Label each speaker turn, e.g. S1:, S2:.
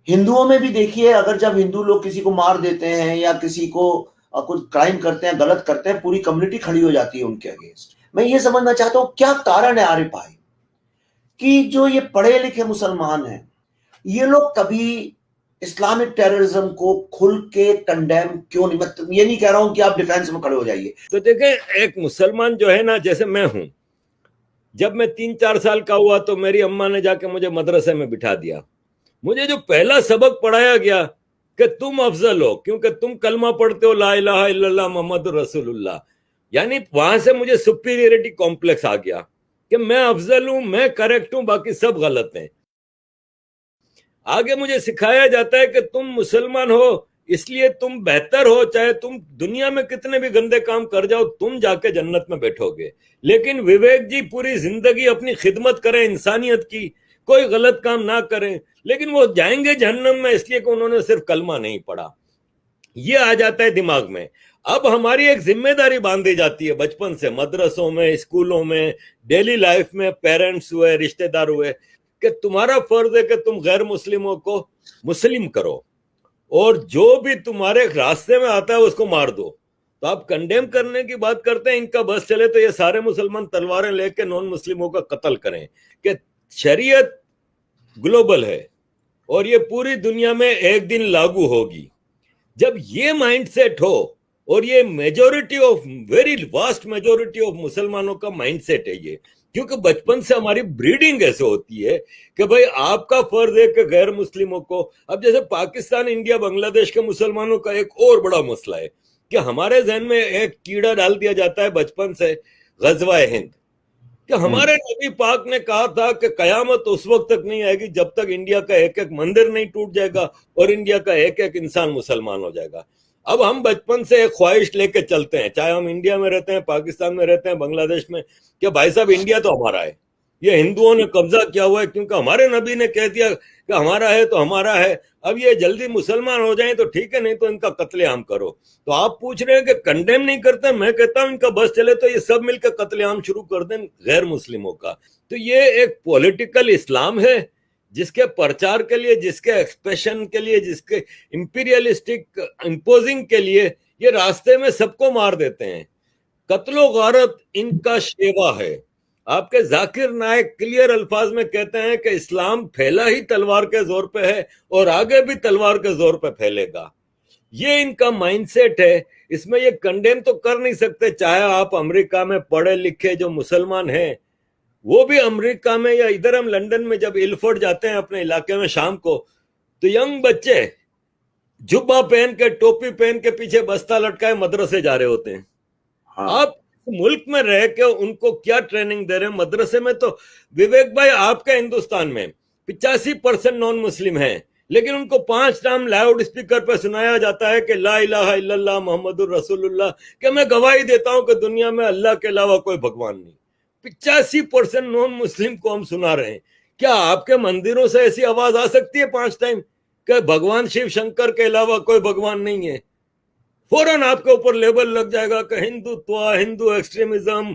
S1: ہندوؤں میں بھی دیکھیے، اگر جب ہندو لوگ کسی کو مار دیتے ہیں یا کسی کو کچھ کرائم کرتے ہیں، غلط کرتے ہیں، پوری کمیونٹی کھڑی ہو جاتی ہے ان کے اگینسٹ۔ میں یہ سمجھنا چاہتا ہوں کیا کارن ہے عارف بھائی کہ جو یہ پڑھے لکھے مسلمان ہیں یہ لوگ کبھی اسلامک ٹیررزم کو کھل کے کنڈیم کیوں نہیں؟ میں یہ نہیں کہہ رہا ہوں کہ آپ ڈیفینس میں کھڑے ہو جائیے۔
S2: تو دیکھیں، ایک مسلمان جو ہے نا، جیسے میں ہوں، جب میں 3-4 سال کا ہوا تو میری اماں نے جا کے مجھے مدرسے میں بٹھا دیا۔ مجھے جو پہلا سبق پڑھایا گیا کہ تم افضل ہو کیونکہ تم کلمہ پڑھتے ہو لا الہ الا اللہ محمد رسول اللہ، یعنی وہاں سے مجھے سپیریئرٹی کمپلیکس آ گیا کہ میں افضل ہوں، میں کریکٹ ہوں، باقی سب غلط ہیں۔ آگے مجھے سکھایا جاتا ہے کہ تم مسلمان ہو اس لیے تم بہتر ہو، چاہے تم دنیا میں کتنے بھی گندے کام کر جاؤ، تم جا کے جنت میں بیٹھو گے۔ لیکن وویک جی پوری زندگی اپنی خدمت کریں انسانیت کی، کوئی غلط کام نہ کریں، لیکن وہ جائیں گے جہنم میں اس لیے کہ انہوں نے صرف کلمہ نہیں پڑھا۔ یہ آ جاتا ہے دماغ میں۔ اب ہماری ایک ذمہ داری باندھی جاتی ہے بچپن سے، مدرسوں میں، اسکولوں میں، ڈیلی لائف میں، پیرنٹس ہوئے، رشتہ دار ہوئے، کہ تمہارا فرض ہے کہ تم غیر مسلموں کو مسلم کرو، اور جو بھی تمہارے راستے میں آتا ہے اس کو مار دو۔ تو آپ کنڈیم کرنے کی بات کرتے ہیں، ان کا بس چلے تو یہ سارے مسلمان تلواریں لے کے نان مسلموں کا قتل کریں، کہ شریعت گلوبل ہے اور یہ پوری دنیا میں ایک دن لاگو ہوگی۔ جب یہ مائنڈ سیٹ ہو، اور یہ majority of, very vast majority of مسلمانوں کا مائنڈ سیٹ ہے یہ، کیونکہ بچپن سے ہماری بریڈنگ ایسے ہوتی ہے کہ بھائی آپ کا فرض ہے کہ غیر مسلموں کو، اب جیسے پاکستان، انڈیا، بنگلہ دیش کے مسلمانوں کا ایک اور بڑا مسئلہ ہے کہ ہمارے ذہن میں ایک کیڑا ڈال دیا جاتا ہے بچپن سے، غزوہ ہند، کہ ہمارے نبی پاک نے کہا تھا کہ قیامت اس وقت تک نہیں آئے گی جب تک انڈیا کا ایک ایک مندر نہیں ٹوٹ جائے گا اور انڈیا کا ایک ایک انسان مسلمان ہو جائے گا۔ اب ہم بچپن سے ایک خواہش لے کے چلتے ہیں، چاہے ہم انڈیا میں رہتے ہیں، پاکستان میں رہتے ہیں، بنگلہ دیش میں، کہ بھائی صاحب انڈیا تو ہمارا ہے، یہ ہندوؤں نے قبضہ کیا ہوا ہے کیونکہ ہمارے نبی نے کہہ دیا کہ ہمارا ہے تو ہمارا ہے، اب یہ جلدی مسلمان ہو جائیں تو ٹھیک ہے، نہیں تو ان کا قتل عام کرو۔ تو آپ پوچھ رہے ہیں کہ کنڈیم نہیں کرتے، میں کہتا ہوں ان کا بس چلے تو یہ سب مل کے قتل عام شروع کر دیں غیر مسلموں کا۔ تو یہ ایک پولیٹیکل اسلام ہے جس کے پرچار کے لیے، جس کے ایکسپریشن کے لیے، جس کے امپیریلسٹک امپوزنگ کے لیے یہ راستے میں سب کو مار دیتے ہیں۔ قتل و غارت ان کا شیوا ہے۔ آپ کے ذاکر نائک کلیئر الفاظ میں کہتے ہیں کہ اسلام پھیلا ہی تلوار کے زور پہ ہے اور آگے بھی تلوار کے زور پہ پھیلے گا۔ یہ ان کا مائنڈ سیٹ ہے، اس میں یہ کنڈیم تو کر نہیں سکتے، چاہے آپ امریکہ میں پڑھے لکھے جو مسلمان ہیں، وہ بھی امریکہ میں یا ادھر ہم لندن میں جب الفورڈ جاتے ہیں اپنے علاقے میں شام کو، تو ینگ بچے جبہ پہن کے، ٹوپی پہن کے، پیچھے بستہ لٹکائے مدرسے جا رہے ہوتے ہیں۔ آپ ملک میں رہ کے ان کو کیا ٹریننگ دے رہے ہیں؟ مدرسے میں تو وویک بھائی آپ کے ہندوستان میں 85% نان مسلم ہیں، لیکن ان کو 5 ٹائم لاؤڈ اسپیکر پہ سنایا جاتا ہے کہ لا الہ الا اللہ محمد الرسول اللہ، کہ میں گواہی دیتا ہوں کہ دنیا میں اللہ کے علاوہ کوئی بھگوان نہیں۔ 85% نان مسلم کو ہم سنا رہے ہیں۔ کیا آپ کے مندروں سے ایسی آواز آ سکتی ہے 5 ٹائم کہ بھگوان شیو شنکر کے علاوہ کوئی بھگوان نہیں ہے؟ فوراً آپ کے اوپر لیبل لگ جائے گا کہ ہندوتوا، ہندو ایکسٹریمزم،